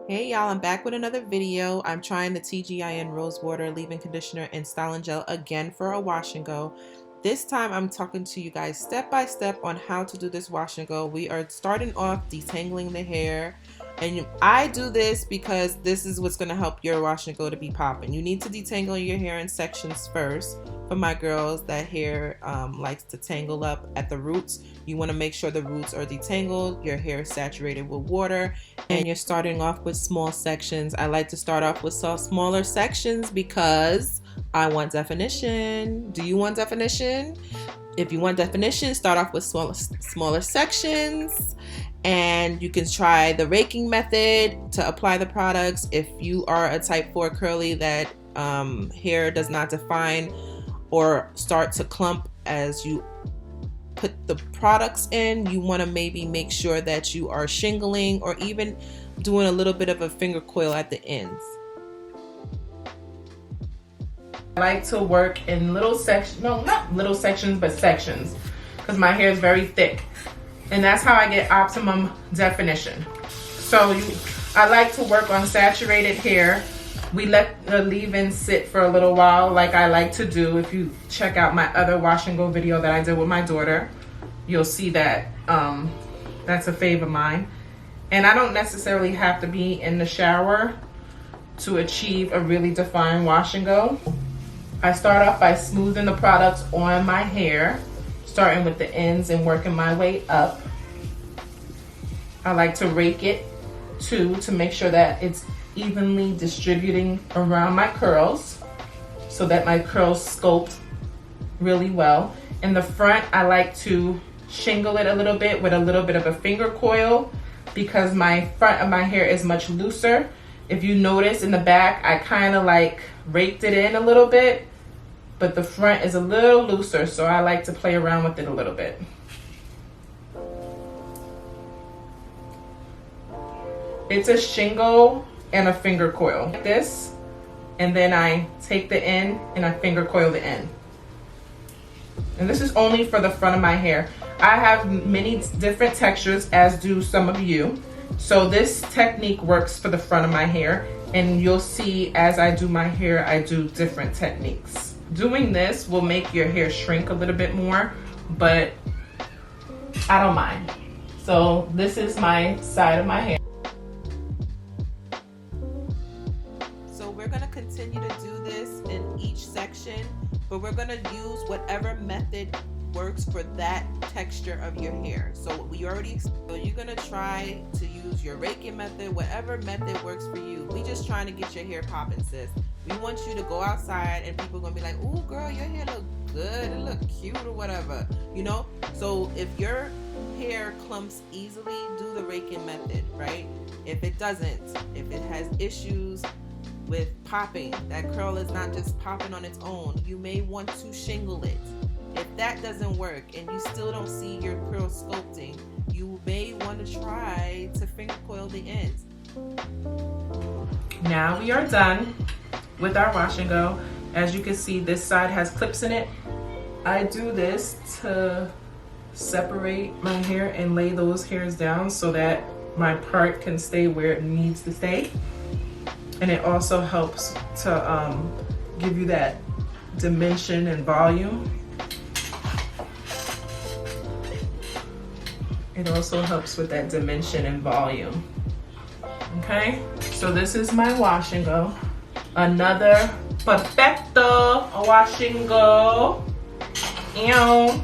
Hey y'all, I'm back with another video. I'm trying the TGIN Rose Water Leave-In Conditioner and Styling Gel again for a wash and go. This time I'm talking to you guys step by step on how to do this wash and go. We are starting off detangling the hair. And I do this because this is what's going to help your wash and go to be popping. You need to detangle your hair in sections first. For my girls, that hair likes to tangle up at the roots. You want to make sure the roots are detangled, your hair is saturated with water, and you're starting off with small sections. I like to start off with smaller sections because I want definition. Do you want definition? If you want definition, start off with smaller sections. And you can try the raking method to apply the products. If you are a type 4 curly that hair does not define or start to clump as you put the products in, you want to maybe make sure that you are shingling or even doing a little bit of a finger coil at the ends. I like to work in little sections, no, not little sections, but sections, because my hair is very thick. And that's how I get optimum definition. So I like to work on saturated hair. We let the leave-in sit for a little while, like I like to do. If you check out my other wash and go video that I did with my daughter, you'll see that that's a fave of mine. And I don't necessarily have to be in the shower to achieve a really defined wash and go. I start off by smoothing the products on my hair, starting with the ends and working my way up. I like to rake it too to make sure that it's evenly distributing around my curls so that my curls sculpt really well. In the front, I like to shingle it a little bit with a little bit of a finger coil because my front of my hair is much looser. If you notice in the back, I kind of like raked it in a little bit, but the front is a little looser, so I like to play around with it a little bit. It's a shingle and a finger coil like this, and then I take the end and I finger coil the end. And this is only for the front of my hair. I have many different textures, as do some of you. So this technique works for the front of my hair, and you'll see as I do my hair, I do different techniques. Doing this will make your hair shrink a little bit more, but I don't mind. So this is my side of my hair. So we're gonna continue to do this in each section, but we're gonna use whatever method works for that texture of your hair. So you're gonna try to use your raking method, whatever method works for you. We just trying to get your hair popping, sis. We want you to go outside and people are gonna be like, "Ooh, girl, your hair look good, it look cute," or whatever, you know? So if your hair clumps easily, do the raking method, right? If it doesn't, if it has issues with popping, that curl is not just popping on its own, you may want to shingle it. If that doesn't work and you still don't see your curl sculpting, you may want to try to finger coil the ends. Now we are done with our wash and go. As you can see, this side has clips in it. I do this to separate my hair and lay those hairs down so that my part can stay where it needs to stay. And it also helps to give you that dimension and volume. It also helps with that dimension and volume. Okay, so this is my wash and go. Another perfecto wash and go. Ew.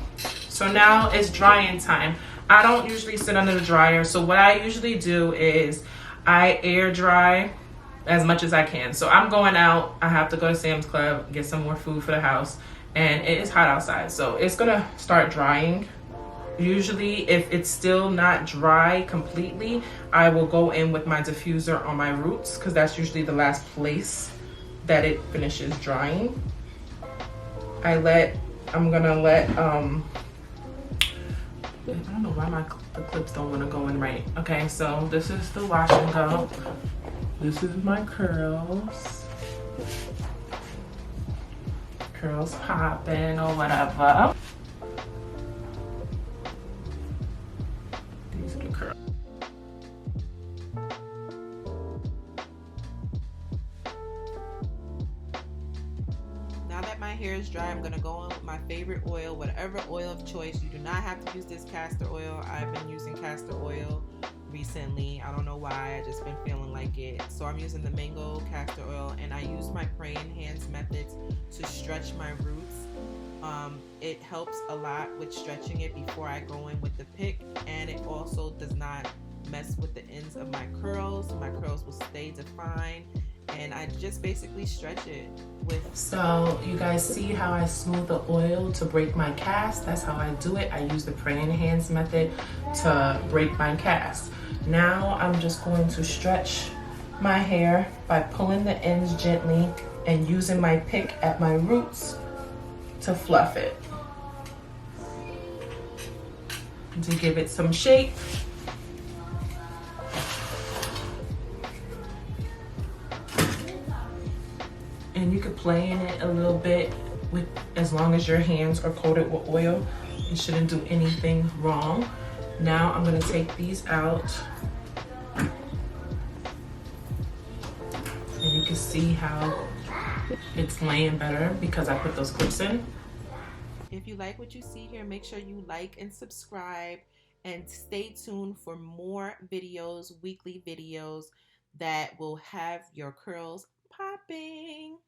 So now it's drying time. I don't usually sit under the dryer, so what I usually do is I air dry as much as I can. So I'm going out, I have to go to Sam's Club, get some more food for the house, and it is hot outside, so it's gonna start drying. Usually if it's still not dry completely, I will go in with my diffuser on my roots because that's usually the last place that it finishes drying. I'm gonna let I don't know why the clips don't want to go in right. Okay, so this is the wash and go. This is my curls. curls popping or whatever. These are the curls. Now that my hair is dry, I'm gonna go on with my favorite oil, whatever oil of choice. You do not have to use this castor oil. I've been using castor oil recently. I don't know why, I just been feeling like it. So I'm using the mango castor oil, and I use my praying hands methods to stretch my roots. It helps a lot with stretching it before I go in with the pick, and it also does not mess with the ends of my curls. My curls will stay defined, and I just basically stretch it with. So you guys see how I smooth the oil to break my cast? That's how I do it. I use the praying hands method to break my cast. Now I'm just going to stretch my hair by pulling the ends gently and using my pick at my roots to fluff it, to give it some shape. And you could play in it a little bit with, as long as your hands are coated with oil. It shouldn't do anything wrong. Now I'm gonna take these out. And you can see how it's laying better because I put those clips in. If you like what you see here, make sure you like and subscribe, and stay tuned for more videos, weekly videos that will have your curls popping.